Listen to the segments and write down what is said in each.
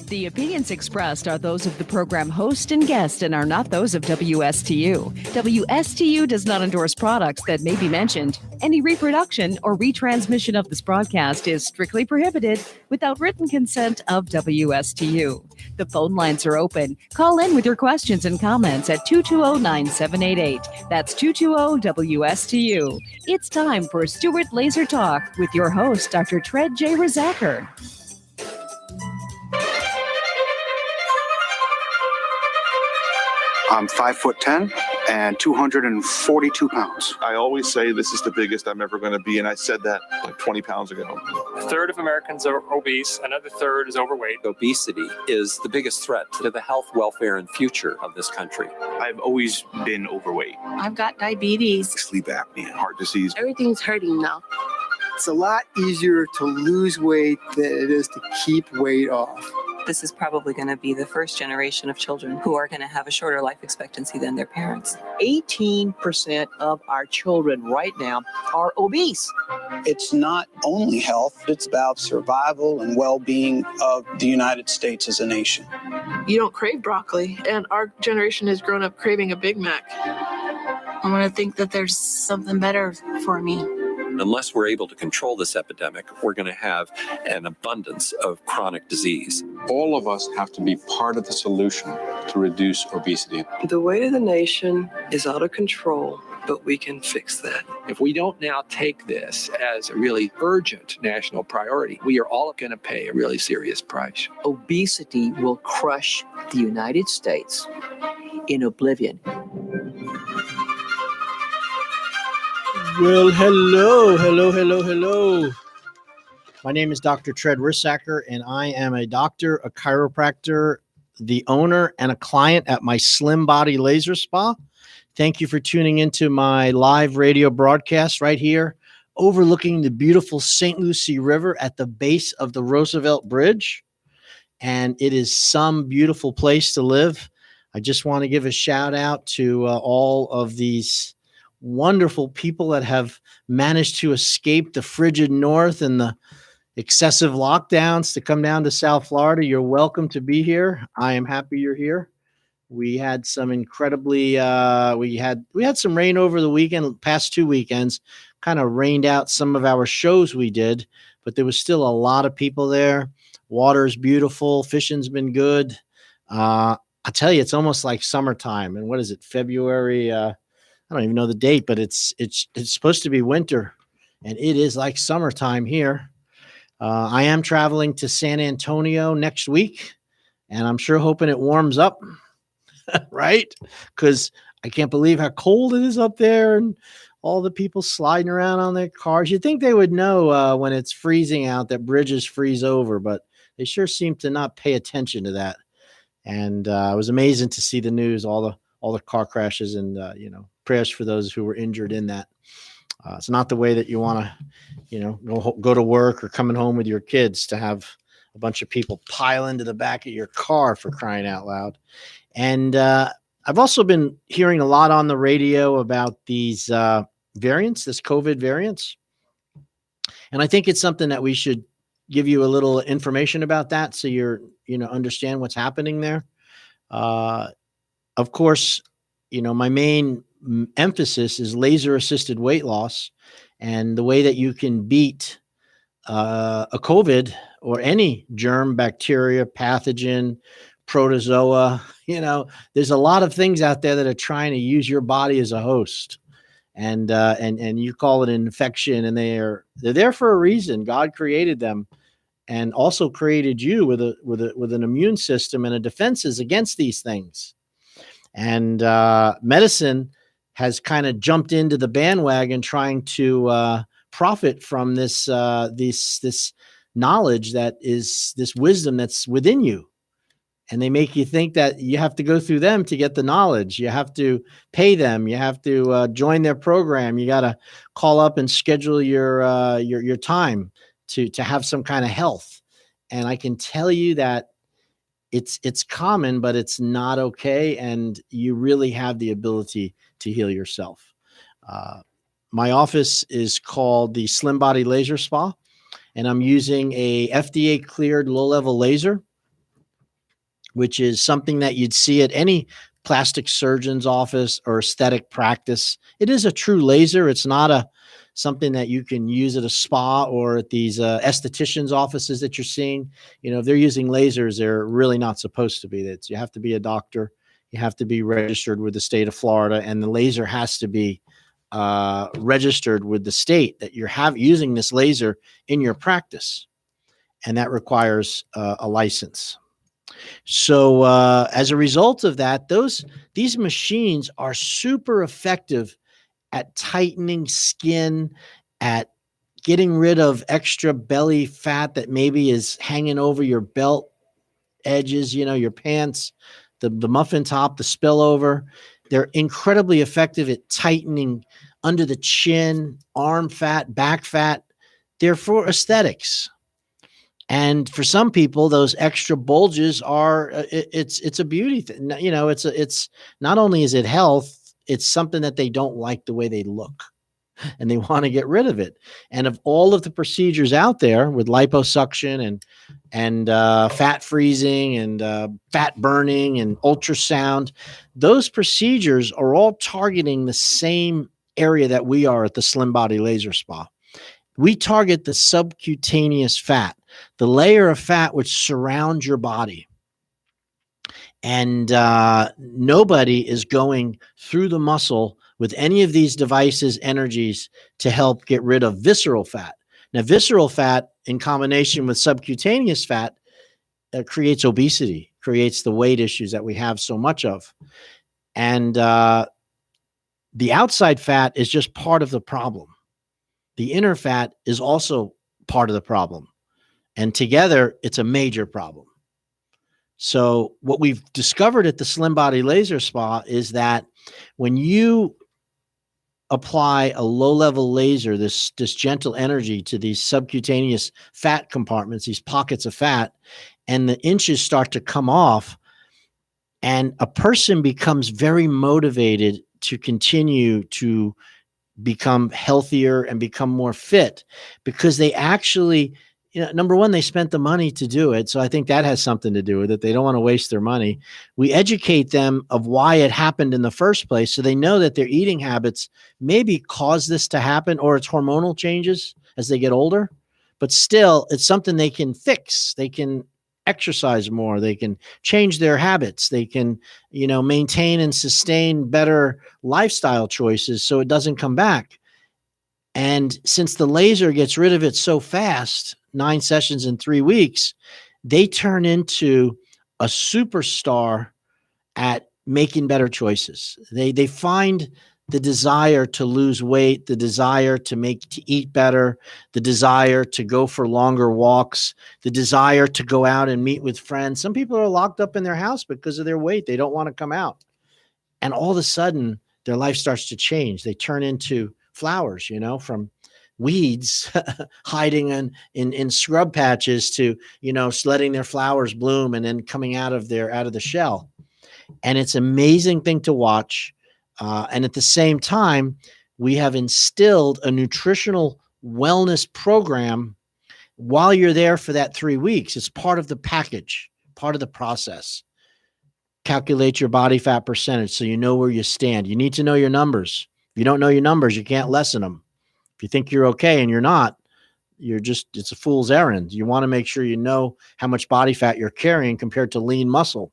The opinions expressed are those of the program host and guest and are not those of WSTU. WSTU does not endorse products that may be mentioned. Any reproduction or retransmission of this broadcast is strictly prohibited without written consent of WSTU. The phone lines are open. Call in with your questions and comments at 220-9788. That's 220-WSTU. It's time for Stewart Laser Talk with your host, Dr. Tred J. Rosacker. I'm 5'10" and 242 pounds. I always say this is the biggest I'm ever going to be, and I said that like 20 pounds ago. A third of Americans are obese, another third is overweight. Obesity is the biggest threat to the health, welfare, and future of this country. I've always been overweight. I've got diabetes. Sleep apnea, heart disease. Everything's hurting now. It's a lot easier to lose weight than it is to keep weight off. This is probably going to be the first generation of children who are going to have a shorter life expectancy than their parents. 18% of our children right now are obese. It's not only health, it's about survival and well-being of the United States as a nation. You don't crave broccoli, and our generation has grown up craving a Big Mac. I'm going to think that there's something better for me. Unless we're able to control this epidemic, we're going to have an abundance of chronic disease. All of us have to be part of the solution to reduce obesity. The weight of the nation is out of control, but we can fix that. If we don't now take this as a really urgent national priority, we are all going to pay a really serious price. Obesity will crush the United States in oblivion. Well, hello. My name is Dr. Tred Rosacker, and I am a doctor, a chiropractor, the owner, and a client at my Slim Body Laser Spa. Thank you for tuning into my live radio broadcast right here, overlooking the beautiful St. Lucie River at the base of the Roosevelt Bridge. And it is some beautiful place to live. I just want to give a shout out to all of these wonderful people that have managed to escape the frigid north and the excessive lockdowns to come down to South Florida. You're welcome to be here. I am happy you're here. We had some incredibly we had some rain over the weekend, past 2 weekends, kind of rained out some of our shows we did, but there was still a lot of people there. Water's beautiful, fishing's been good. I tell you, it's almost like summertime. And what is it, February? I don't even know the date, but it's supposed to be winter, and it is like summertime here. I am traveling to San Antonio next week, and I'm sure hoping it warms up, right? Because I can't believe how cold it is up there, and all the people sliding around on their cars. You'd think they would know when it's freezing out that bridges freeze over, but they sure seem to not pay attention to that. And it was amazing to see the news, all the car crashes, and prayers for those who were injured in that. It's not the way that you want to, go to work or coming home with your kids to have a bunch of people pile into the back of your car, for crying out loud. And I've also been hearing a lot on the radio about these variants, this COVID variants. And I think it's something that we should give you a little information about that, so you're, understand what's happening there. Of course, my main emphasis is laser assisted weight loss, and the way that you can beat a COVID or any germ, bacteria, pathogen, protozoa. There's a lot of things out there that are trying to use your body as a host, and you call it an infection, and they're there for a reason. God created them, and also created you with an immune system and a defenses against these things. And medicine has kind of jumped into the bandwagon, trying to profit from this knowledge, that is this wisdom that's within you. And they make you think that you have to go through them to get the knowledge. You have to pay them. You have to join their program. You got to call up and schedule your time to have some kind of health. And I can tell you that it's common, but it's not okay. And you really have the ability to heal yourself. My office is called the Slim Body Laser Spa, and I'm using a FDA cleared low level laser. which is something that you'd see at any plastic surgeon's office or aesthetic practice. It is a true laser. It's not something that you can use at a spa or at these estheticians' offices that you're seeing. If they're using lasers, they're really not supposed to be. You have to be a doctor. You have to be registered with the state of Florida, and the laser has to be registered with the state that you're using this laser in your practice, and that requires a license. So as a result of that, these machines are super effective at tightening skin, at getting rid of extra belly fat that maybe is hanging over your belt edges, your pants, the muffin top, the spillover. They're incredibly effective at tightening under the chin, arm fat, back fat. They're for aesthetics. And for some people, those extra bulges are it's a beauty thing. It's not only is it health, it's something that they don't like the way they look, and they want to get rid of it. And of all of the procedures out there with liposuction and fat freezing and fat burning and ultrasound, those procedures are all targeting the same area that we are at the Slim Body Laser Spa. We target the subcutaneous fat, the layer of fat which surrounds your body. And nobody is going through the muscle with any of these devices' energies to help get rid of visceral fat. Now, visceral fat in combination with subcutaneous fat creates obesity, creates the weight issues that we have so much of. And the outside fat is just part of the problem. The inner fat is also part of the problem. And together, it's a major problem. So what we've discovered at the Slim Body Laser Spa is that when you apply a low-level laser, this gentle energy to these subcutaneous fat compartments, these pockets of fat, and the inches start to come off, and a person becomes very motivated to continue to become healthier and become more fit, because they actually, number one, they spent the money to do it. So I think that has something to do with it. They don't want to waste their money. We educate them of why it happened in the first place, so they know that their eating habits maybe cause this to happen, or it's hormonal changes as they get older. But still, it's something they can fix. They can exercise more. They can change their habits. They can, maintain and sustain better lifestyle choices so it doesn't come back. And since the laser gets rid of it so fast, 9 sessions in 3 weeks, they turn into a superstar at making better choices. They find the desire to lose weight, the desire to eat better, the desire to go for longer walks, the desire to go out and meet with friends. Some people are locked up in their house because of their weight. They don't want to come out. And all of a sudden, their life starts to change. They turn into flowers, from weeds hiding in scrub patches to, letting their flowers bloom and then coming out of the shell. And it's an amazing thing to watch. And at the same time, we have instilled a nutritional wellness program while you're there for that 3 weeks. It's part of the package, part of the process. Calculate your body fat percentage so you know where you stand. You need to know your numbers. If you don't know your numbers, you can't lessen them. If you think you're okay and you're not, it's a fool's errand. You want to make sure you know how much body fat you're carrying compared to lean muscle.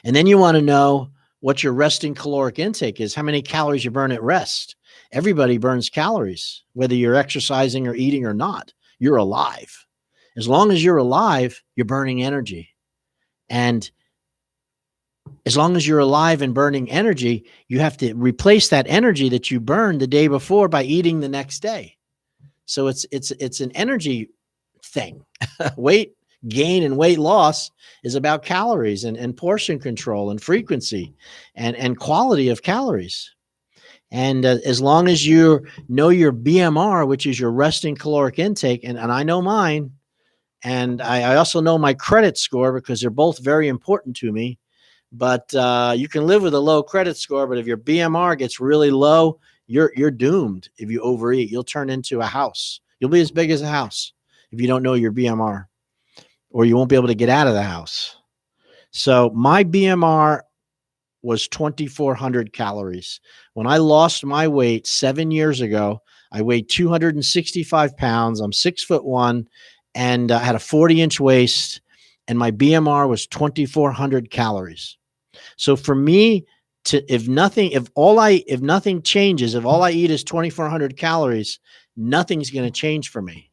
And then you want to know what your resting caloric intake is, how many calories you burn at rest. Everybody burns calories, whether you're exercising or eating or not. You're alive. As long as you're alive, you're burning energy. And as long as you're alive and burning energy, you have to replace that energy that you burned the day before by eating the next day. So it's an energy thing. Weight gain and weight loss is about calories and portion control and frequency and quality of calories. And as long as you know your BMR, which is your resting caloric intake, and I know mine, and I also know my credit score because they're both very important to me. But you can live with a low credit score, but if your BMR gets really low, you're doomed. If you overeat, you'll turn into a house. You'll be as big as a house if you don't know your BMR, or you won't be able to get out of the house. So my BMR was 2,400 calories. When I lost my weight 7 years ago, I weighed 265 pounds. I'm 6'1", and I had a 40-inch waist, and my BMR was 2,400 calories. So for me, if nothing changes, if all I eat is 2,400 calories, nothing's going to change for me.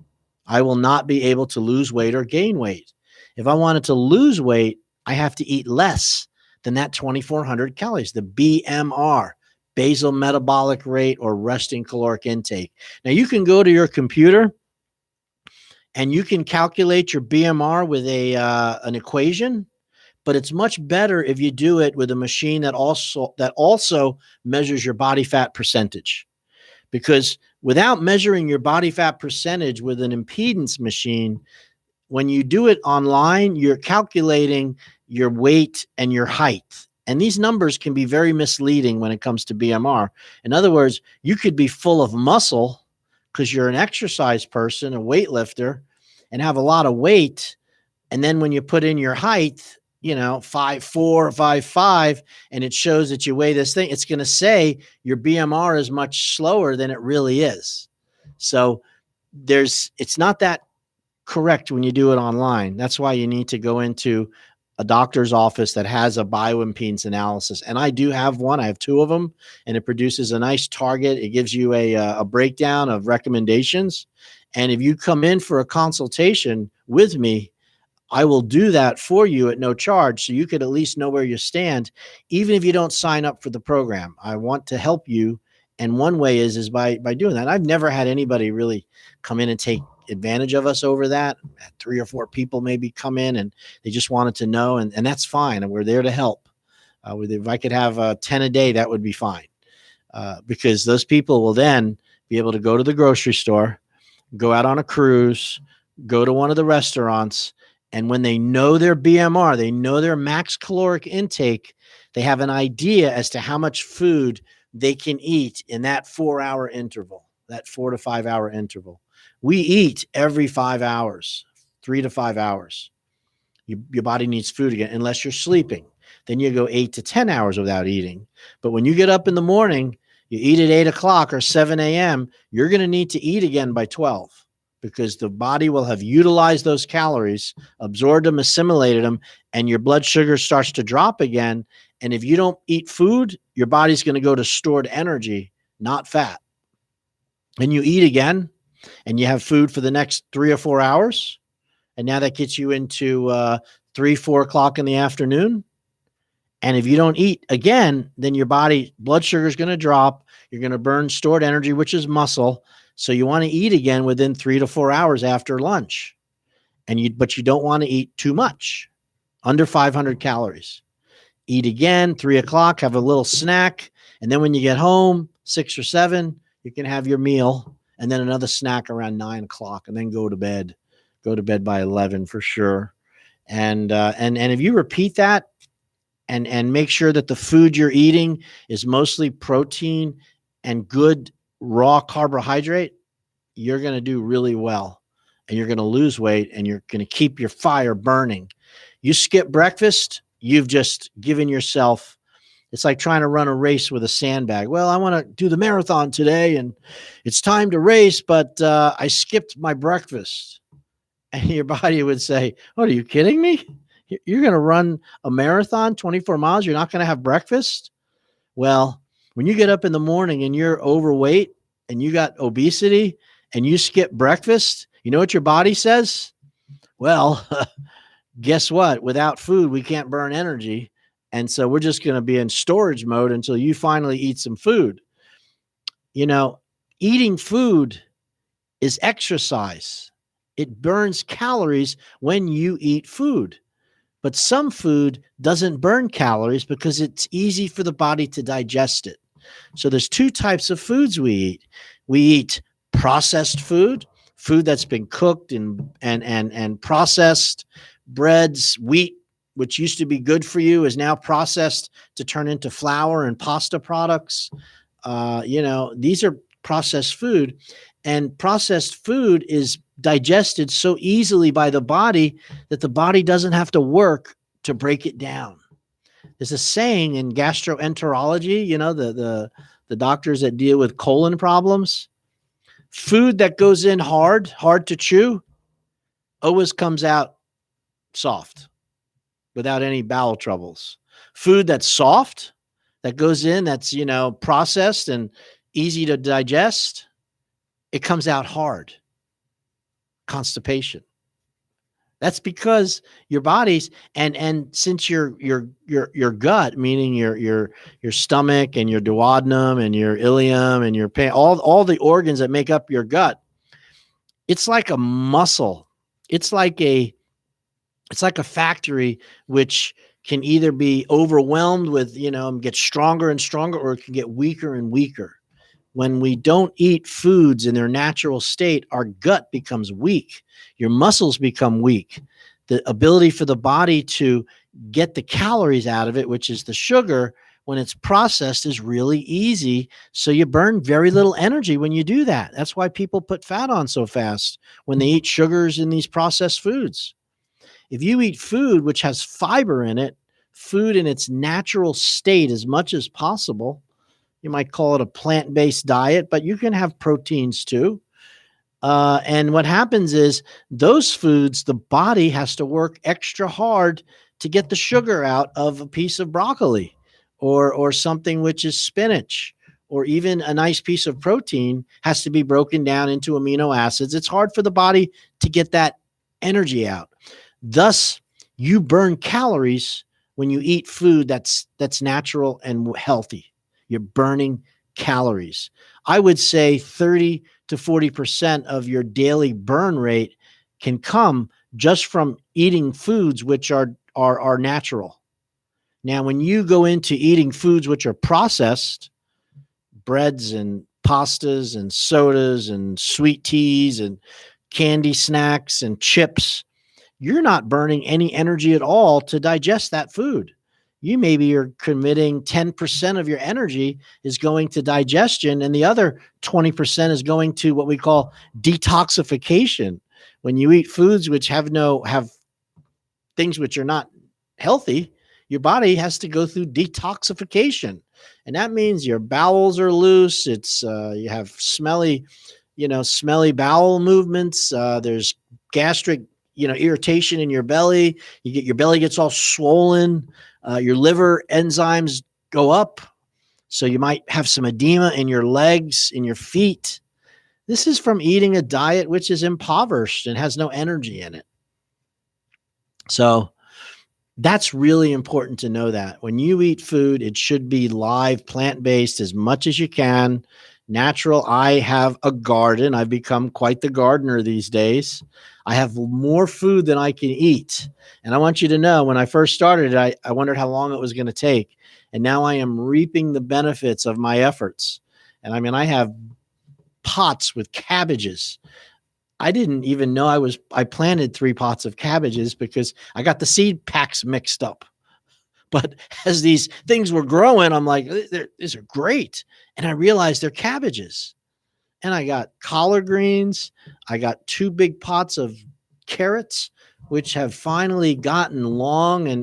I will not be able to lose weight or gain weight. If I wanted to lose weight, I have to eat less than that 2,400 calories, the BMR, basal metabolic rate, or resting caloric intake. Now you can go to your computer and you can calculate your BMR with an equation, but it's much better if you do it with a machine that also measures your body fat percentage. Because without measuring your body fat percentage with an impedance machine, when you do it online, you're calculating your weight and your height. And these numbers can be very misleading when it comes to BMR. In other words, you could be full of muscle because you're an exercise person, a weightlifter, and have a lot of weight. And then when you put in your height, 5'4", 5'5", and it shows that you weigh this thing, it's going to say your BMR is much slower than it really is. So it's not that correct when you do it online. That's why you need to go into a doctor's office that has a bioimpedance analysis. And I do have one. I have 2 of them, and it produces a nice target. It gives you a breakdown of recommendations. And if you come in for a consultation with me, I will do that for you at no charge, so you could at least know where you stand, even if you don't sign up for the program. I want to help you, and one way is by doing that. I've never had anybody really come in and take advantage of us over that. 3 or 4 people maybe come in and they just wanted to know, and that's fine. And we're there to help. If I could have 10 a day, that would be fine, because those people will then be able to go to the grocery store, go out on a cruise, go to one of the restaurants. And when they know their BMR, they know their max caloric intake, they have an idea as to how much food they can eat in that 4-hour interval, that 4 to 5 hour interval. We eat every 5 hours, 3 to 5 hours. Your body needs food again, unless you're sleeping. Then you go 8 to 10 hours without eating. But when you get up in the morning, you eat at 8 o'clock or 7 a.m., you're going to need to eat again by 12. Because the body will have utilized those calories, absorbed them, assimilated them, and your blood sugar starts to drop again. And if you don't eat food, your body's going to go to stored energy, not fat. And you eat again, and you have food for the next 3 or 4 hours. And now that gets you into 3, 4 o'clock in the afternoon. And if you don't eat again, then your blood sugar is going to drop. You're going to burn stored energy, which is muscle. So you want to eat again within 3 to 4 hours after lunch. But you don't want to eat too much, under 500 calories. Eat again, 3 o'clock, have a little snack. And then when you get home, 6 or 7, you can have your meal. And then another snack around 9 o'clock, and then go to bed. Go to bed by 11 for sure. And if you repeat that and make sure that the food you're eating is mostly protein and good raw carbohydrate, you're going to do really well, and you're going to lose weight, and you're going to keep your fire burning. You skip breakfast, you've just given yourself, it's like trying to run a race with a sandbag. Well, I want to do the marathon today, and it's time to race, but I skipped my breakfast. And your body would say, "What, are you kidding me? You're going to run a marathon, 24 miles, you're not going to have breakfast?" Well, when you get up in the morning and you're overweight and you got obesity and you skip breakfast, you know what your body says? Well, guess what? Without food, we can't burn energy. And so we're just going to be in storage mode until you finally eat some food. Eating food is exercise. It burns calories when you eat food. But some food doesn't burn calories because it's easy for the body to digest it. So there's 2 types of foods we eat. We eat processed food that's been cooked and processed. Breads, wheat, which used to be good for you, is now processed to turn into flour and pasta products. These are processed food, and processed food is digested so easily by the body that the body doesn't have to work to break it down. There's a saying in gastroenterology, you know, the doctors that deal with colon problems. Food that goes in hard to chew, always comes out soft without any bowel troubles. Food that's soft, that goes in, that's, you know, processed and easy to digest, it comes out hard. Constipation. That's because your body's and since your gut, meaning your stomach and your duodenum and your ileum and your all the organs that make up your gut, it's like a muscle. It's like a factory which can either be overwhelmed with, you know, get stronger and stronger, or it can get weaker and weaker. When we don't eat foods in their natural state, our gut becomes weak. Your muscles become weak. The ability for the body to get the calories out of it, which is the sugar, when it's processed, is really easy. So you burn very little energy when you do that. That's why people put fat on so fast when they eat sugars in these processed foods. If you eat food which has fiber in it, food in its natural state as much as possible, you might call it a plant-based diet, but you can have proteins too. And what happens is those foods, the body has to work extra hard to get the sugar out of a piece of broccoli or something which is spinach, or even a nice piece of protein has to be broken down into amino acids. It's hard for the body to get that energy out. Thus, you burn calories when you eat food that's natural and healthy. You're burning calories. I would say 30 to 40% of your daily burn rate can come just from eating foods which are natural. Now, when you go into eating foods which are processed, breads and pastas and sodas and sweet teas and candy snacks and chips, you're not burning any energy at all to digest that food. You maybe are committing 10% of your energy is going to digestion, and the other 20% is going to what we call detoxification. When you eat foods which have things which are not healthy, your body has to go through detoxification. And that means your bowels are loose. It's you have smelly bowel movements. There's gastric, irritation in your belly. Your belly gets all swollen. Your liver enzymes go up. So you might have some edema in your legs, in your feet. This is from eating a diet which is impoverished and has no energy in it. So that's really important to know that when you eat food, it should be live, plant-based as much as you can, natural. I have a garden. I've become quite the gardener these days. I have more food than I can eat. And I want you to know, when I first started, I wondered how long it was going to take. And now I am reaping the benefits of my efforts. And I mean, I have pots with cabbages. I didn't even know I planted 3 pots of cabbages because I got the seed packs mixed up. But as these things were growing, I'm like, these are great. And I realized they're cabbages. And I got collard greens. I got 2 big pots of carrots, which have finally gotten long and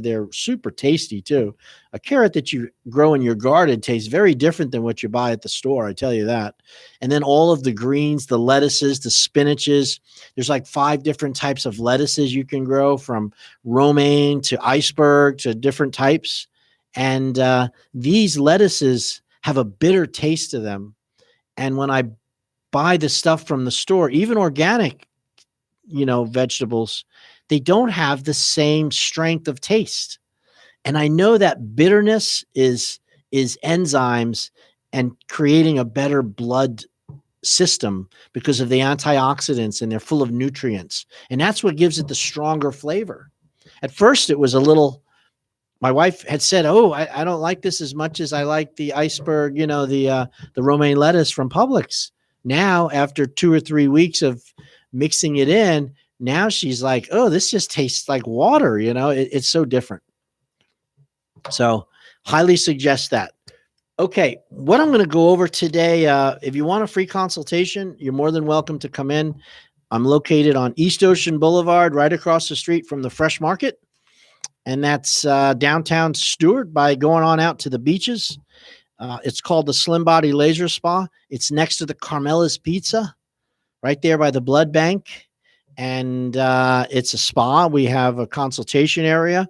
they're super tasty too. A carrot that you grow in your garden tastes very different than what you buy at the store, I tell you that. And then all of the greens, the lettuces, the spinaches, there's like 5 different types of lettuces you can grow, from romaine to iceberg to different types. And these lettuces have a bitter taste to them. And when I buy the stuff from the store, even organic, vegetables, they don't have the same strength of taste. And I know that bitterness is enzymes and creating a better blood system because of the antioxidants, and they're full of nutrients. And that's what gives it the stronger flavor. At first, it was a little, my wife had said, oh, I don't like this as much as I like the iceberg, the romaine lettuce from Publix. Now, after 2 or 3 weeks of mixing it in, now she's like, oh, this just tastes like water. It's so different. So highly suggest that. Okay, what I'm going to go over today, if you want a free consultation, you're more than welcome to come in. I'm located on East Ocean Boulevard, right across the street from the Fresh Market. and that's downtown Stewart by going on out to the beaches. It's called the Slim Body Laser Spa. It's next to the Carmela's Pizza, right there by the blood bank. And it's a spa. We have a consultation area.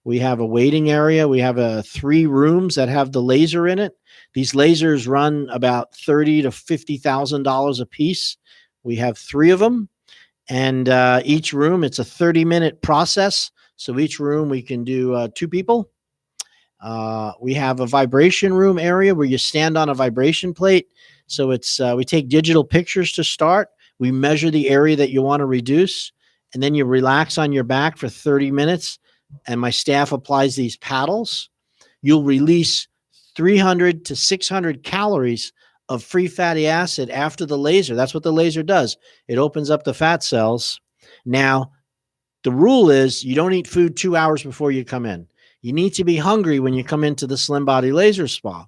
We have a waiting area. We have 3 rooms that have the laser in it. These lasers run about $30,000 to $50,000 a piece. We have 3 of them, and each room, it's a 30-minute process. So each room we can do 2 people. We have a vibration room area where you stand on a vibration plate. So it's we take digital pictures to start. We measure the area that you want to reduce, and then you relax on your back for 30 minutes. And my staff applies these paddles. You'll release 300 to 600 calories of free fatty acid after the laser. That's what the laser does. It opens up the fat cells. Now, the rule is you don't eat food 2 hours before you come in. You need to be hungry when you come into the Slim Body Laser Spa.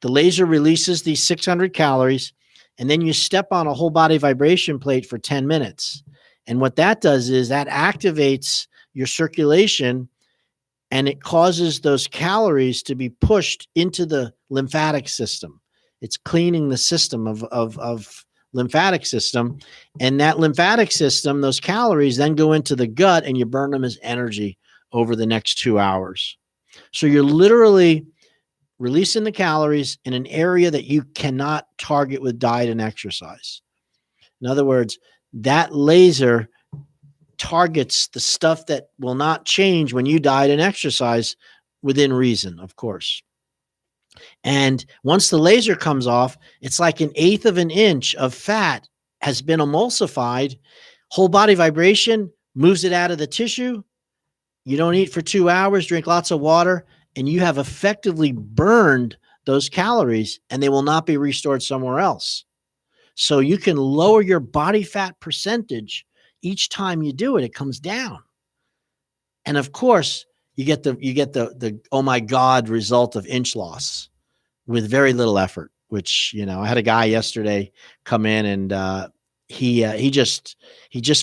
The laser releases these 600 calories, and then you step on a whole body vibration plate for 10 minutes. And what that does is that activates your circulation, and it causes those calories to be pushed into the lymphatic system. It's cleaning the system of lymphatic system. And that lymphatic system, those calories then go into the gut, and you burn them as energy over the next 2 hours. So you're literally releasing the calories in an area that you cannot target with diet and exercise. In other words, that laser targets the stuff that will not change when you diet and exercise, within reason, of course. And once the laser comes off, it's like 1/8 of an inch of fat has been emulsified. Whole body vibration moves it out of the tissue. You don't eat for 2 hours, drink lots of water, and you have effectively burned those calories, and they will not be restored somewhere else. So you can lower your body fat percentage each time you do it. It comes down. And of course, you get the oh my God result of inch loss with very little effort, which, I had a guy yesterday come in, and he just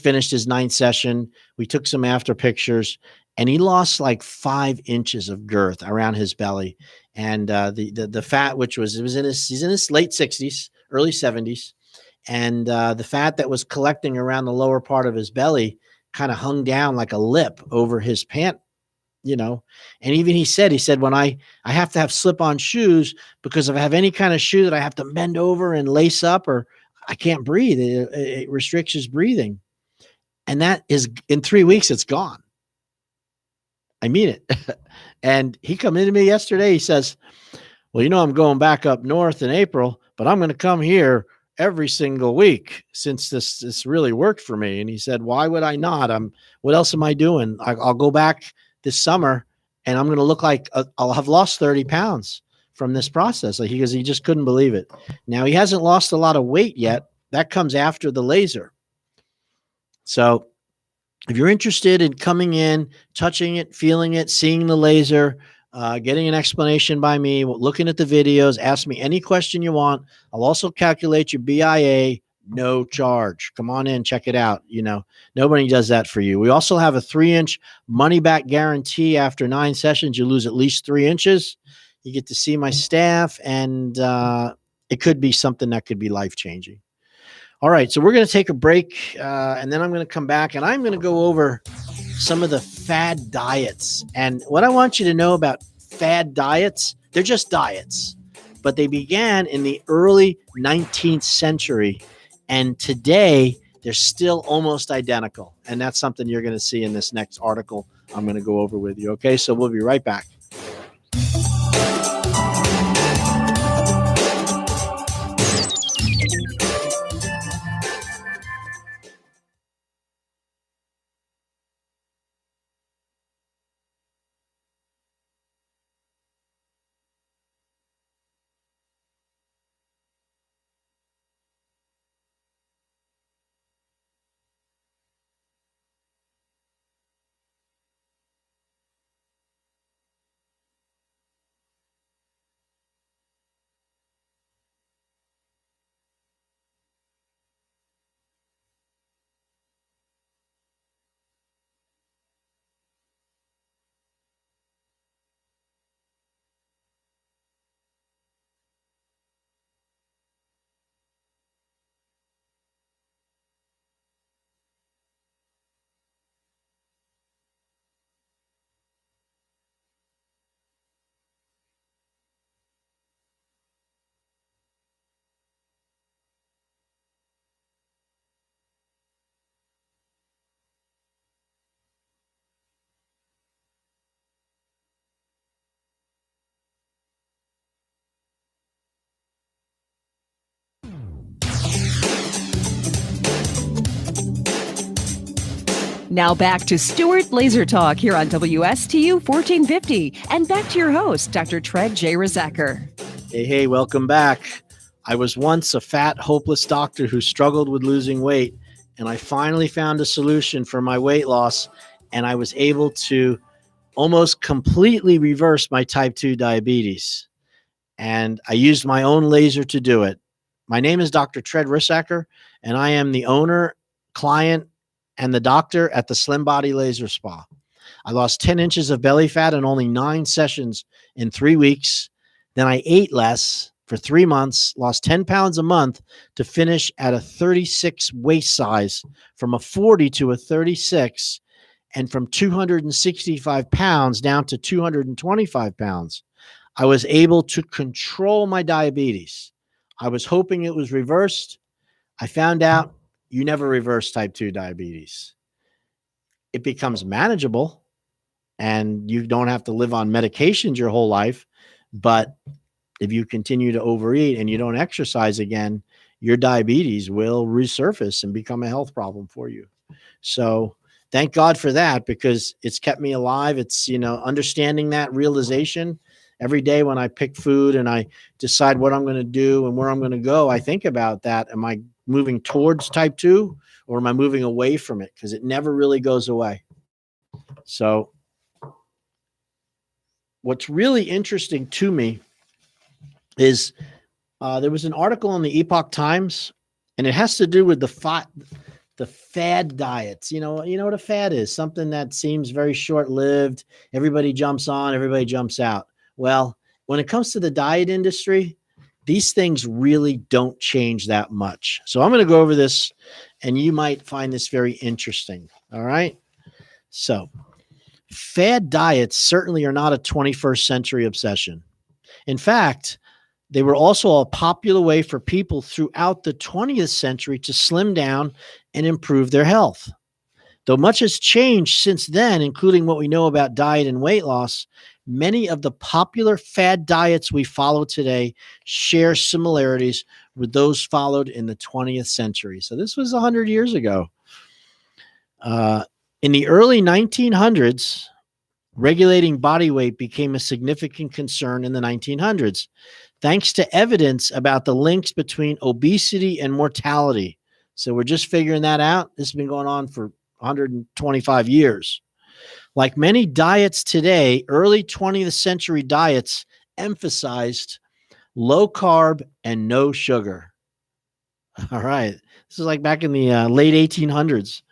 finished his 9th session. We took some after pictures, and he lost like 5 inches of girth around his belly. And the fat, he's in his late 60s, early 70s. And the fat that was collecting around the lower part of his belly kind of hung down like a lip over his pant, And even he said, when I have to have slip-on shoes, because if I have any kind of shoe that I have to bend over and lace up, or I can't breathe, it restricts his breathing. And that is, in 3 weeks, it's gone. I mean it. And he come into me yesterday. He says, well, I'm going back up north in April, but I'm going to come here every single week since this really worked for me. And he said, why would I not? What else am I doing? I'll go back this summer, and I'm going to look like I'll have lost 30 pounds from this process. Because he just couldn't believe it. Now, he hasn't lost a lot of weight yet. That comes after the laser. So if you're interested in coming in, touching it, feeling it, seeing the laser, getting an explanation by me, looking at the videos, ask me any question you want. I'll also calculate your BIA, no charge. Come on in, check it out. Nobody does that for you. We also have a 3-inch money back guarantee. After 9 sessions, you lose at least 3 inches. You get to see my staff, and it could be something that could be life-changing. All right, so we're going to take a break, and then I'm going to come back, and I'm going to go over some of the fad diets. And what I want you to know about fad diets, they're just diets, but they began in the early 19th century, and today they're still almost identical. And that's something you're going to see in this next article I'm going to go over with you. Okay, so we'll be right back. Now back to Stuart Laser Talk here on WSTU 1450. And back to your host, Dr. Tred J. Rizacker. Hey, welcome back. I was once a fat, hopeless doctor who struggled with losing weight, and I finally found a solution for my weight loss, and I was able to almost completely reverse my type 2 diabetes. And I used my own laser to do it. My name is Dr. Tred Rizacker, and I am the owner, client, and the doctor at the Slim Body Laser Spa. I lost 10 inches of belly fat in only 9 sessions in 3 weeks. Then I ate less for 3 months, lost 10 pounds a month to finish at a 36 waist size, from a 40 to a 36, and from 265 pounds down to 225 pounds. I was able to control my diabetes. I was hoping it was reversed. I found out you never reverse type 2 diabetes. It becomes manageable, and you don't have to live on medications your whole life. But if you continue to overeat and you don't exercise again, your diabetes will resurface and become a health problem for you. So thank God for that, because it's kept me alive. It's, understanding that realization every day when I pick food and I decide what I'm going to do and where I'm going to go, I think about that. Am I moving towards type 2 or am I moving away from it? Because it never really goes away. So what's really interesting to me is there was an article in the Epoch Times, and it has to do with the fad diets. You know what a fad is? Something that seems very short-lived. Everybody jumps on, everybody jumps out. Well, when it comes to the diet industry, these things really don't change that much. So I'm going to go over this, and you might find this very interesting. All right. So fad diets certainly are not a 21st century obsession. In fact, they were also a popular way for people throughout the 20th century to slim down and improve their health. Though much has changed since then, including what we know about diet and weight loss, many of the popular fad diets we follow today share similarities with those followed in the 20th century. So this was 100 years ago. In the early 1900s, regulating body weight became a significant concern in the 1900s, thanks to evidence about the links between obesity and mortality. So we're just figuring that out. This has been going on for 125 years. Like many diets today, early 20th century diets emphasized low carb and no sugar. All right. This is like back in the late 1800s.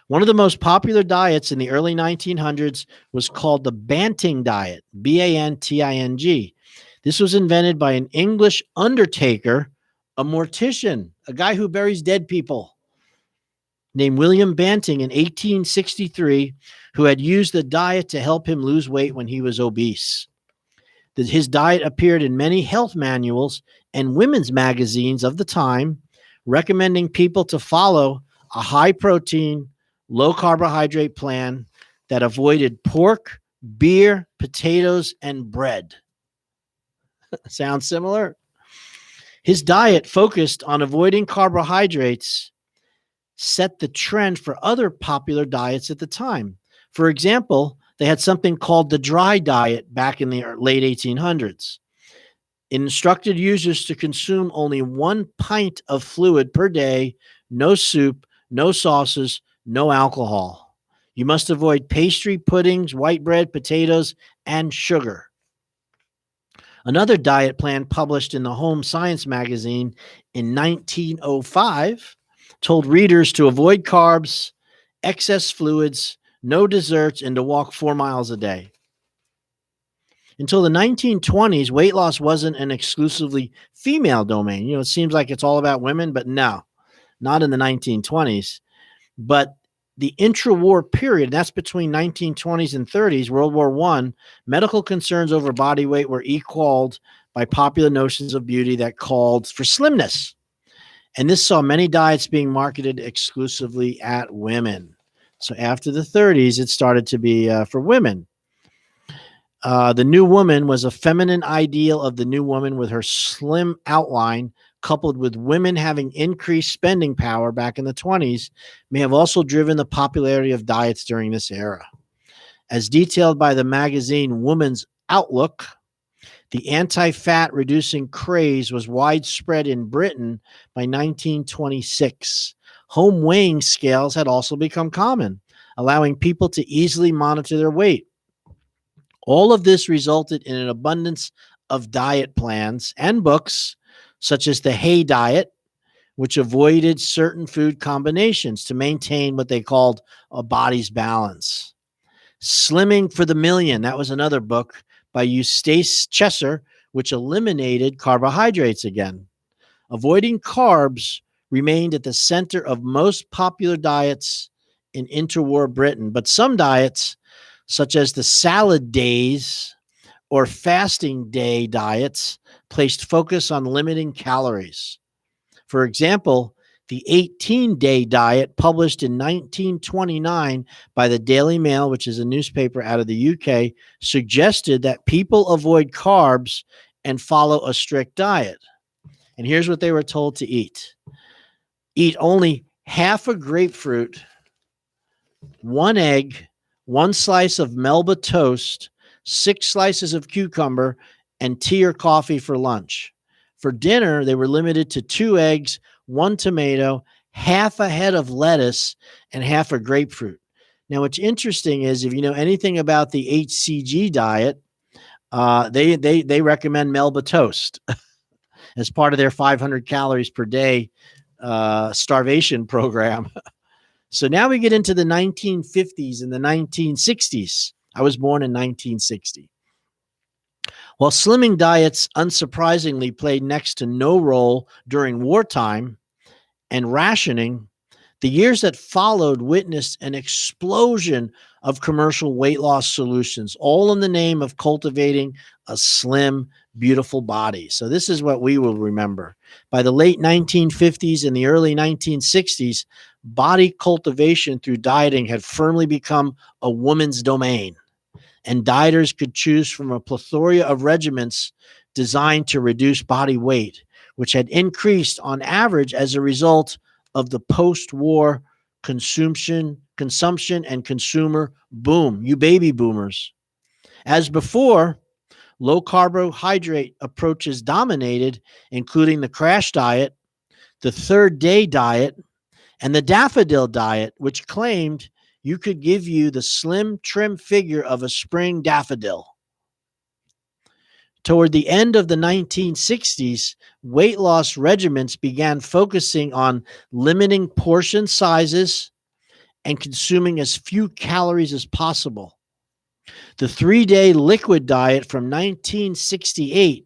One of the most popular diets in the early 1900s was called the Banting diet, Banting. This was invented by an English undertaker, a mortician, a guy who buries dead people, named William Banting in 1863, who had used the diet to help him lose weight when he was obese. His diet appeared in many health manuals and women's magazines of the time, recommending people to follow a high-protein, low-carbohydrate plan that avoided pork, beer, potatoes, and bread. Sounds similar? His diet focused on avoiding carbohydrates set the trend for other popular diets at the time. For example, they had something called the dry diet back in the late 1800s. It instructed users to consume only 1 pint of fluid per day, no soup, no sauces, no alcohol. You must avoid pastry, puddings, white bread, potatoes, and sugar. Another diet plan published in the Home Science magazine in 1905 told readers to avoid carbs, excess fluids, no desserts, and to walk 4 miles a day. Until the 1920s, weight loss wasn't an exclusively female domain. It seems like it's all about women, but no, not in the 1920s. But the intra-war period, that's between 1920s and 30s, World War I, medical concerns over body weight were equaled by popular notions of beauty that called for slimness. And this saw many diets being marketed exclusively at women. So after the 30s, it started to be for women. The new woman was a feminine ideal of the new woman with her slim outline, coupled with women having increased spending power back in the 20s, may have also driven the popularity of diets during this era. As detailed by the magazine Woman's Outlook, the anti-fat reducing craze was widespread in Britain by 1926. Home weighing scales had also become common, allowing people to easily monitor their weight. All of this resulted in an abundance of diet plans and books, such as the Hay Diet, which avoided certain food combinations to maintain what they called a body's balance. Slimming for the Million, that was another book by Eustace Chesser, which eliminated carbohydrates again. Avoiding carbs remained at the center of most popular diets in interwar Britain, but some diets, such as the salad days or fasting day diets, placed focus on limiting calories. For example, the 18-day diet, published in 1929 by the Daily Mail, which is a newspaper out of the UK, suggested that people avoid carbs and follow a strict diet. And here's what they were told to eat. Eat only half a grapefruit, 1 egg, 1 slice of Melba toast, 6 slices of cucumber, and tea or coffee for lunch. For dinner, they were limited to 2 eggs, 1 tomato, half a head of lettuce, and half a grapefruit. Now, what's interesting is, if you know anything about the HCG diet, they recommend Melba toast as part of their 500 calories per day starvation program. So now we get into the 1950s and the 1960s. I was born in 1960. While slimming diets unsurprisingly played next to no role during wartime and rationing, the years that followed witnessed an explosion of commercial weight loss solutions, all in the name of cultivating a slim, beautiful body. So this is what we will remember. By the late 1950s and the early 1960s, body cultivation through dieting had firmly become a woman's domain, and dieters could choose from a plethora of regimens designed to reduce body weight, which had increased on average as a result of the post-war consumption and consumer boom, you baby boomers. As before, low carbohydrate approaches dominated, including the crash diet, the third day diet, and the daffodil diet, which claimed you could give you the slim, trim figure of a spring daffodil. Toward the end of the 1960s, weight loss regimens began focusing on limiting portion sizes and consuming as few calories as possible. The 3-day liquid diet from 1968,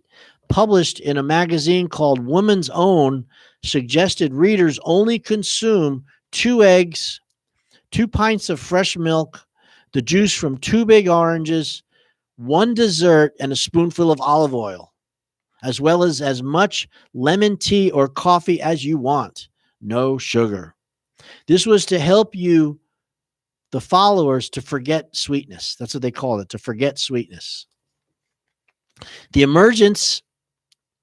published in a magazine called Woman's Own, suggested readers only consume 2 eggs, 2 pints of fresh milk, the juice from 2 big oranges, 1 dessert, and a spoonful of olive oil, as well as much lemon tea or coffee as you want. No sugar. This was to help you, the followers, to forget sweetness. That's what they called it, to forget sweetness. The emergence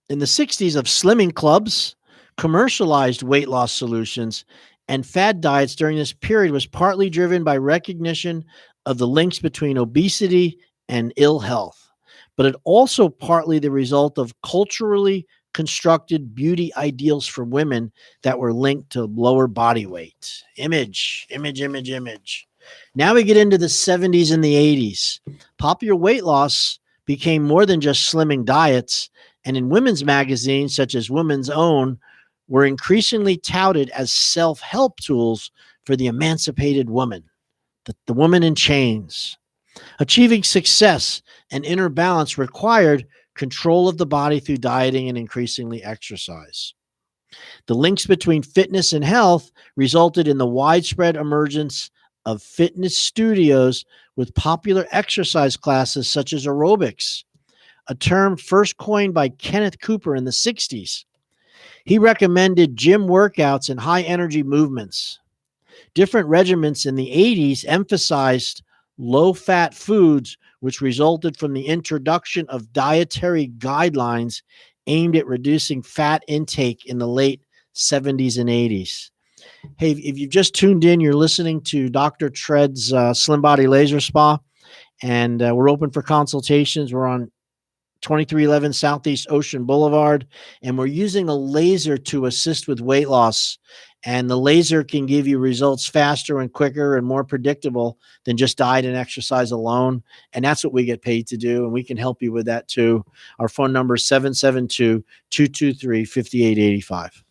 in the 60s of slimming clubs, commercialized weight loss solutions, and fad diets during this period was partly driven by recognition of the links between obesity and ill health, but it also partly the result of culturally constructed beauty ideals for women that were linked to lower body weight. Image. Now we get into the 70s and the 80s. Popular weight loss became more than just slimming diets, and in women's magazines such as Woman's Own were increasingly touted as self-help tools for the emancipated woman, the woman in chains. Achieving success and inner balance required control of the body through dieting and increasingly exercise. The links between fitness and health resulted in the widespread emergence of fitness studios with popular exercise classes such as aerobics, a term first coined by Kenneth Cooper in the 60s. He recommended gym workouts and high-energy movements. Different regimens in the 80s emphasized low-fat foods, which resulted from the introduction of dietary guidelines aimed at reducing fat intake in the late 70s and 80s. Hey, if you've just tuned in, you're listening to Dr. Tread's Slim Body Laser Spa, and we're open for consultations. We're on 2311 Southeast Ocean Boulevard, and we're using a laser to assist with weight loss. And the laser can give you results faster and quicker and more predictable than just diet and exercise alone. And that's what we get paid to do, and we can help you with that too. Our phone number is 772-223-5885.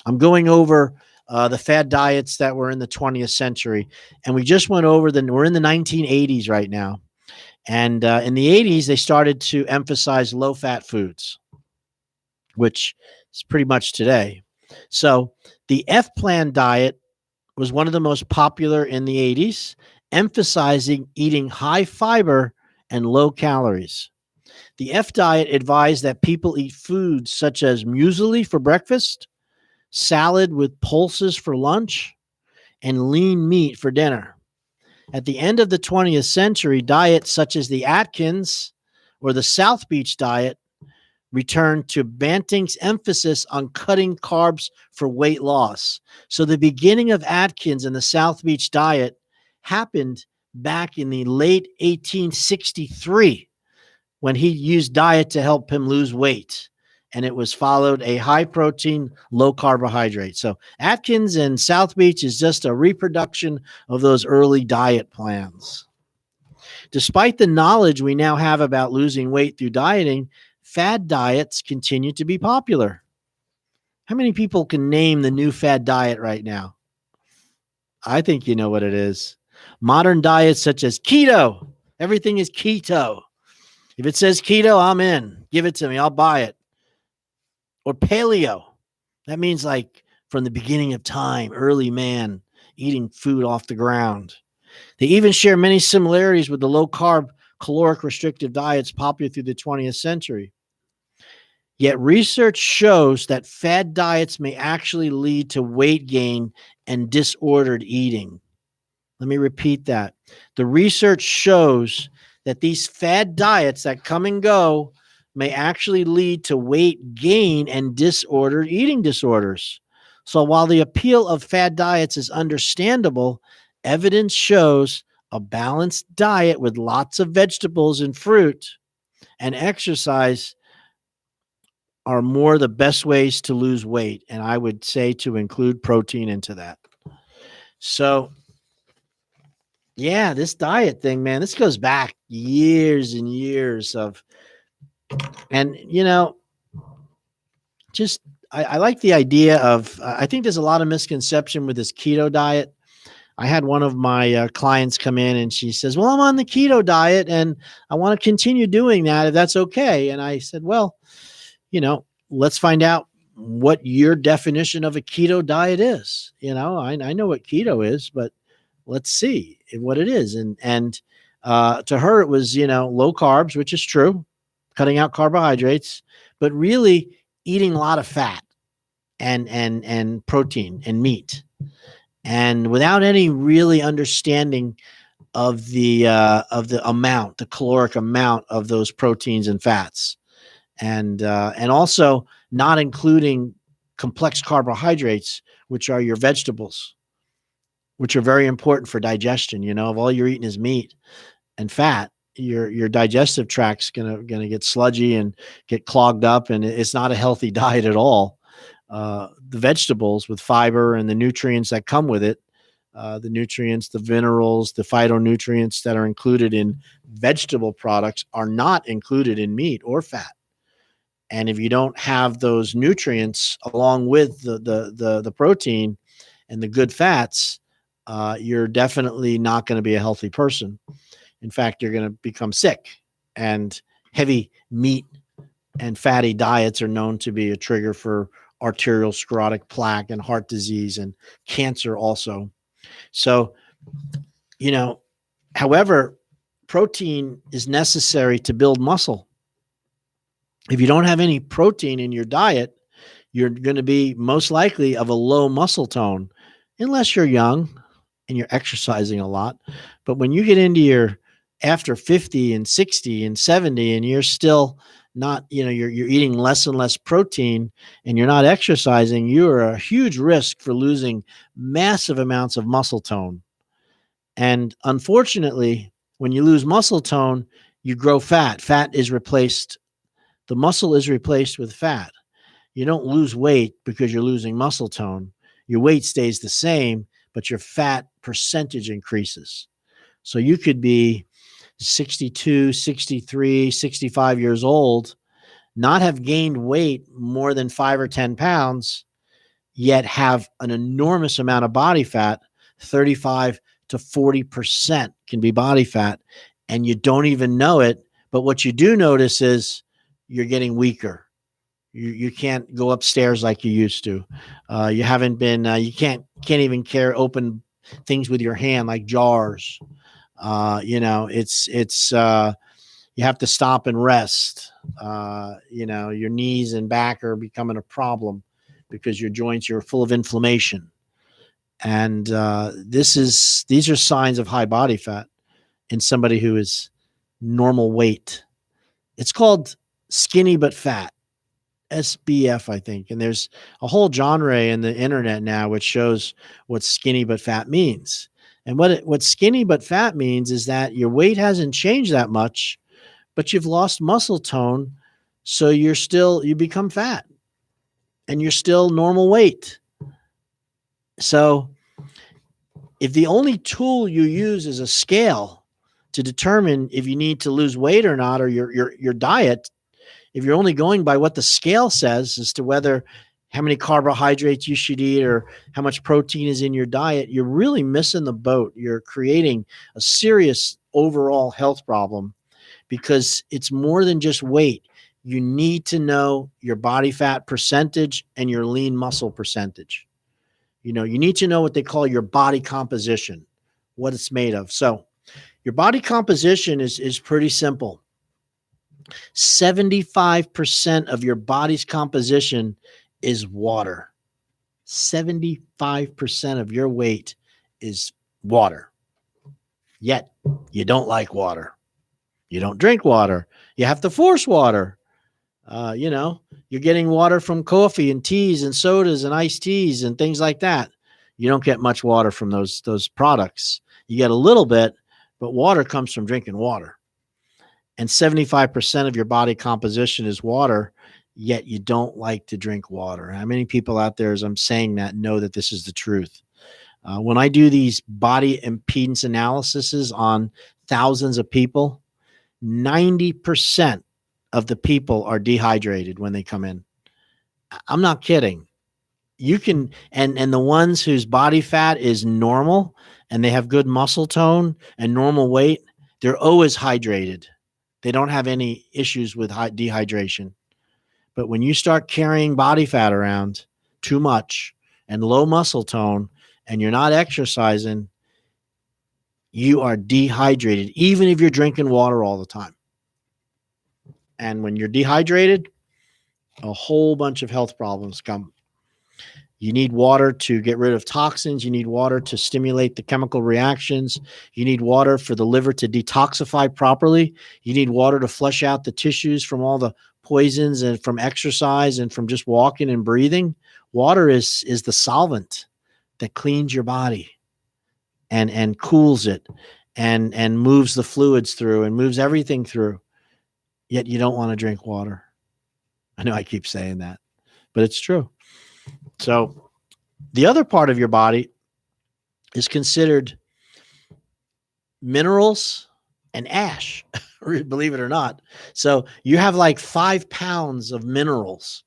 I'm going over the fad diets that were in the 20th century, and we just went over we're in the 1980s right now. And in the 80s, they started to emphasize low-fat foods, which is pretty much today. So the F-Plan diet was one of the most popular in the 80s, emphasizing eating high fiber and low calories. The F diet advised that people eat foods such as muesli for breakfast, salad with pulses for lunch, and lean meat for dinner. At the end of the 20th century, diets such as the Atkins or the South Beach diet returned to Banting's emphasis on cutting carbs for weight loss. So the beginning of Atkins and the South Beach diet happened back in the late 1863 when he used diet to help him lose weight. And it was followed a high protein, low carbohydrate. So Atkins and South Beach is just a reproduction of those early diet plans. Despite the knowledge we now have about losing weight through dieting, fad diets continue to be popular. How many people can name the new fad diet right now? I think you know what it is. Modern diets such as keto. Everything is keto. If it says keto, I'm in. Give it to me. I'll buy it. Or paleo. That means like from the beginning of time, early man eating food off the ground. They even share many similarities with the low-carb, caloric restrictive diets popular through the 20th century. Yet research shows that fad diets may actually lead to weight gain and disordered eating. Let me repeat that. The research shows that these fad diets that come and go may actually lead to weight gain and disordered eating disorders. So while the appeal of fad diets is understandable, evidence shows a balanced diet with lots of vegetables and fruit and exercise are more the best ways to lose weight. And I would say to include protein into that. So, yeah, this diet thing, man, this goes back years and years of, and, you know, just, I like the idea of, I think there's a lot of misconception with this keto diet. I had one of my clients come in and she says, well, I'm on the keto diet and I want to continue doing that if that's okay. And I said, well, you know, let's find out what your definition of a keto diet is. You know, I know what keto is, but let's see what it is. And to her, it was, you know, low carbs, which is true, cutting out carbohydrates, but really eating a lot of fat and protein and meat. And without any really understanding of the amount, the caloric amount of those proteins and fats. And also not including complex carbohydrates, which are your vegetables, which are very important for digestion. You know, if all you're eating is meat and fat, your digestive tract's gonna get sludgy and get clogged up, and it's not a healthy diet at all. The vegetables with fiber and the nutrients that come with it, the nutrients, the minerals, the phytonutrients that are included in vegetable products are not included in meat or fat. And if you don't have those nutrients along with the protein and the good fats, you're definitely not going to be a healthy person. In fact, you're going to become sick. And heavy meat and fatty diets are known to be a trigger for arterial sclerotic plaque and heart disease and cancer also. So, you know, however, protein is necessary to build muscle. If you don't have any protein in your diet, you're going to be most likely of a low muscle tone, unless you're young and you're exercising a lot. But when you get into your after 50 and 60 and 70 and you're still not, you're eating less and less protein and you're not exercising, you are a huge risk for losing massive amounts of muscle tone. And unfortunately, when you lose muscle tone, you grow fat. The muscle is replaced with fat. You don't lose weight because you're losing muscle tone. Your weight stays the same, but your fat percentage increases. So you could be 62, 63, 65 years old, not have gained weight more than 5 or 10 pounds, yet have an enormous amount of body fat. 35 to 40% can be body fat, and you don't even know it. But what you do notice is you're getting weaker. You can't go upstairs like you used to. You haven't been, you can't even open things with your hand like jars. You have to stop and rest. Your knees and back are becoming a problem because your joints are full of inflammation. And these are signs of high body fat in somebody who is normal weight. It's called skinny but fat, SBF, I think. And there's a whole genre in the internet now which shows what skinny but fat means. And what skinny but fat means is that your weight hasn't changed that much, but you've lost muscle tone. So you become fat and you're still normal weight. So if the only tool you use is a scale to determine if you need to lose weight or not, or your diet, if you're only going by what the scale says as to how many carbohydrates you should eat or how much protein is in your diet, you're really missing the boat. You're creating a serious overall health problem because it's more than just weight. You need to know your body fat percentage and your lean muscle percentage. You need to know what they call your body composition, what it's made of. So your body composition is pretty simple. 75% of your body's composition is water. 75% of your weight is water. Yet you don't like water. You don't drink water. You have to force water. You're getting water from coffee and teas and sodas and iced teas and things like that. You don't get much water from those products. You get a little bit, but water comes from drinking water. And 75% of your body composition is water, yet you don't like to drink water. How many people out there, as I'm saying that, know that this is the truth? When I do these body impedance analyses on thousands of people, 90% of the people are dehydrated when they come in. I'm not kidding. You can, and the ones whose body fat is normal and they have good muscle tone and normal weight, they're always hydrated. They don't have any issues with dehydration. But when you start carrying body fat around too much and low muscle tone and you're not exercising, you are dehydrated, even if you're drinking water all the time. And when you're dehydrated, a whole bunch of health problems come. You need water to get rid of toxins. You need water to stimulate the chemical reactions. You need water for the liver to detoxify properly. You need water to flush out the tissues from all the poisons and from exercise and from just walking and breathing. Water is the solvent that cleans your body and cools it and moves the fluids through and moves everything through. Yet you don't want to drink water. I know I keep saying that, but it's true. So the other part of your body is considered minerals and ash, believe it or not. So you have like 5 pounds of minerals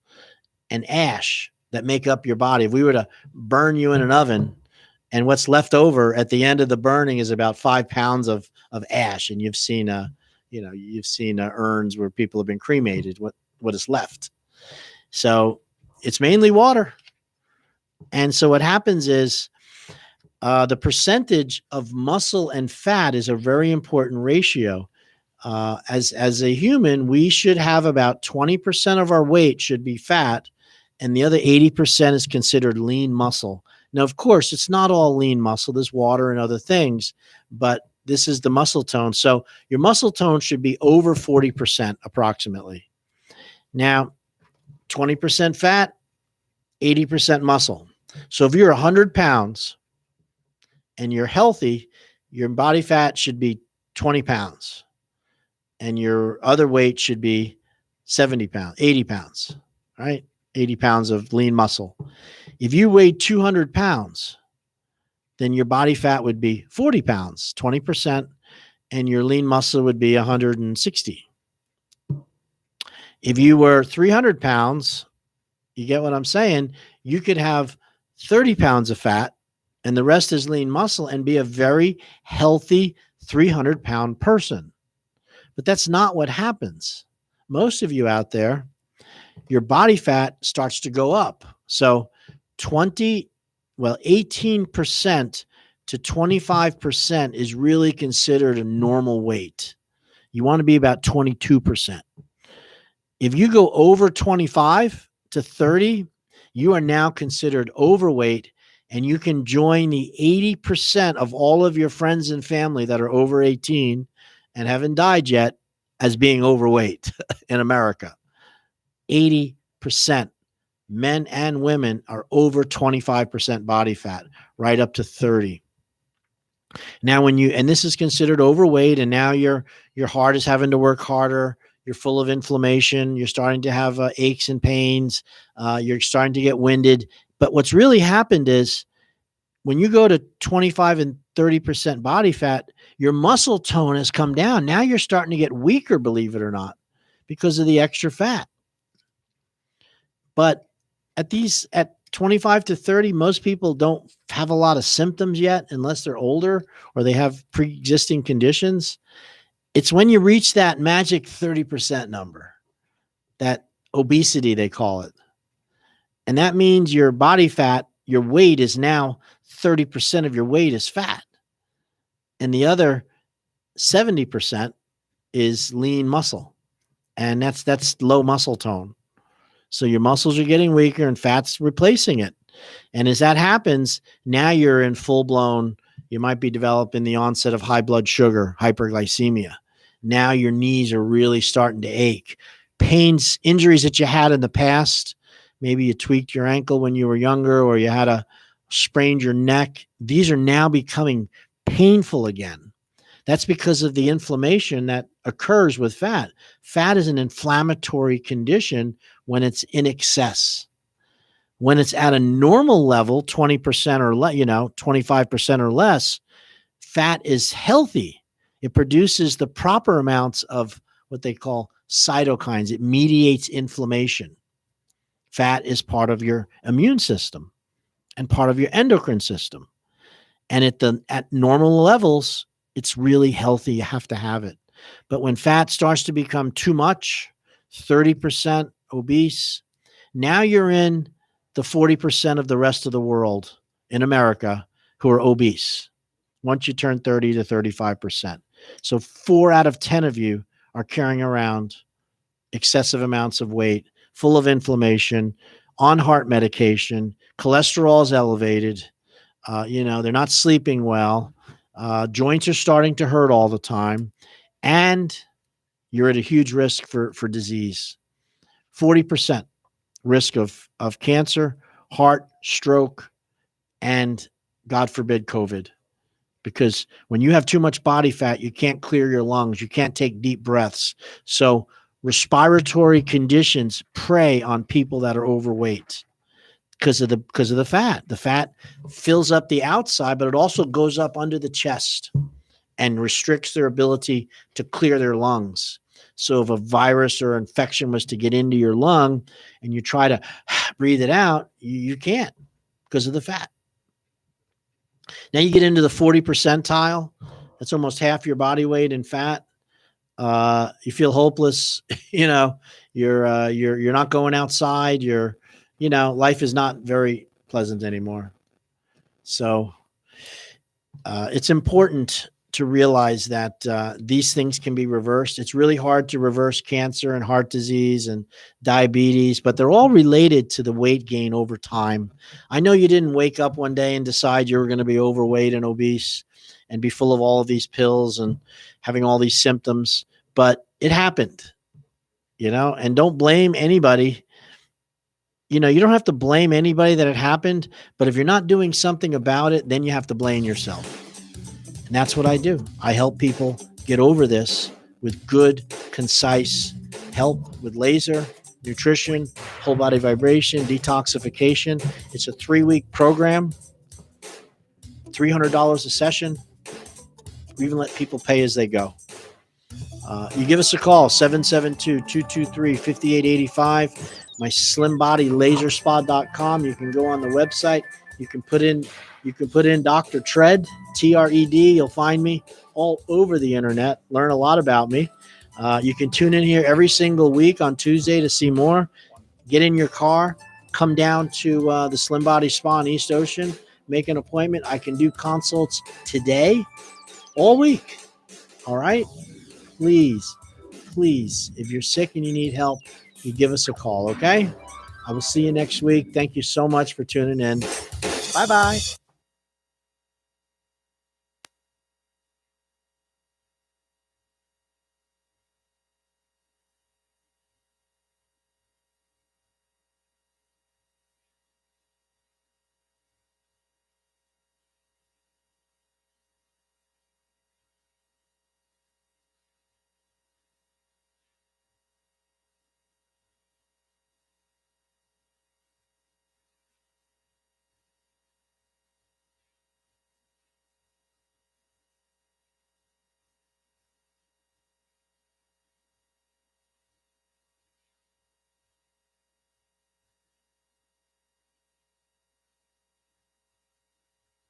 and ash that make up your body. If we were to burn you in an oven and what's left over at the end of the burning is about 5 pounds of ash. And you've seen urns where people have been cremated, what is left. So it's mainly water. And so what happens is the percentage of muscle and fat is a very important ratio. As a human, we should have about 20% of our weight should be fat, and the other 80% is considered lean muscle. Now, of course, it's not all lean muscle. There's water and other things, but this is the muscle tone. So your muscle tone should be over 40% approximately. Now, 20% fat, 80% muscle. So if you're 100 pounds and you're healthy, your body fat should be 20 pounds and your other weight should be 70 pounds, 80 pounds, right? 80 pounds of lean muscle. If you weighed 200 pounds, then your body fat would be 40 pounds, 20%, and your lean muscle would be 160. If you were 300 pounds, you get what I'm saying? You could have 30 pounds of fat and the rest is lean muscle and be a very healthy 300-pound person. But that's not what happens. Most of you out there, your body fat starts to go up. So 18% to 25% is really considered a normal weight. You want to be about 22%. If you go over 25 to 30, you are now considered overweight, and you can join the 80% of all of your friends and family that are over 18 and haven't died yet as being overweight in America. 80%. Men and women are over 25% body fat, right up to 30. Now, and this is considered overweight, and now your heart is having to work harder. You're full of inflammation. You're starting to have aches and pains. You're starting to get winded. But what's really happened is when you go to 25 and 30% body fat, your muscle tone has come down. Now you're starting to get weaker, believe it or not, because of the extra fat. But at 25 to 30, most people don't have a lot of symptoms yet unless they're older or they have pre-existing conditions. It's when you reach that magic 30% number, that obesity, they call it. And that means your body fat, your weight is now 30% of your weight is fat. And the other 70% is lean muscle. And that's low muscle tone. So your muscles are getting weaker and fat's replacing it. And as that happens, now you're in full-blown, you might be developing the onset of high blood sugar, hyperglycemia. Now your knees are really starting to ache. Pains, injuries that you had in the past, maybe you tweaked your ankle when you were younger or you had sprained your neck. These are now becoming painful again. That's because of the inflammation that occurs with fat. Fat is an inflammatory condition when it's in excess. When it's at a normal level, 20% or less, 25% or less, fat is healthy. It produces the proper amounts of what they call cytokines. It mediates inflammation. Fat is part of your immune system and part of your endocrine system. And at normal levels, it's really healthy. You have to have it. But when fat starts to become too much, 30% obese, now you're in the 40% of the rest of the world in America who are obese once you turn 30 to 35%. So 4 out of 10 of you are carrying around excessive amounts of weight, full of inflammation, on heart medication, cholesterol is elevated, they're not sleeping well, joints are starting to hurt all the time, and you're at a huge risk for disease. 40% risk of cancer, heart, stroke, and God forbid, COVID. Because when you have too much body fat, you can't clear your lungs. You can't take deep breaths. So respiratory conditions prey on people that are overweight because of the fat. The fat fills up the outside, but it also goes up under the chest and restricts their ability to clear their lungs. So if a virus or infection was to get into your lung and you try to breathe it out, you can't because of the fat. Now you get into the 40 percentile. That's almost half your body weight in fat. You feel hopeless. You're not going outside. Life is not very pleasant anymore. So it's important to realize that these things can be reversed. It's really hard to reverse cancer and heart disease and diabetes, but they're all related to the weight gain over time. I know you didn't wake up one day and decide you were going to be overweight and obese and be full of all of these pills and having all these symptoms, but it happened. and don't blame anybody. You don't have to blame anybody that it happened, but if you're not doing something about it, then you have to blame yourself. And that's what I do. I help people get over this with good, concise help with laser, nutrition, whole body vibration, detoxification. It's a 3-week program, $300 a session. We even let people pay as they go. You give us a call, 772-223-5885. My slimbodylaserspa.com. You can go on the website. You can put in Dr. Tred, T-R-E-D. You'll find me all over the internet. Learn a lot about me. You can tune in here every single week on Tuesday to see more. Get in your car, come down to the Slim Body Spa in East Ocean, make an appointment. I can do consults today, all week. All right? Please, if you're sick and you need help, you give us a call, okay? I will see you next week. Thank you so much for tuning in. Bye-bye.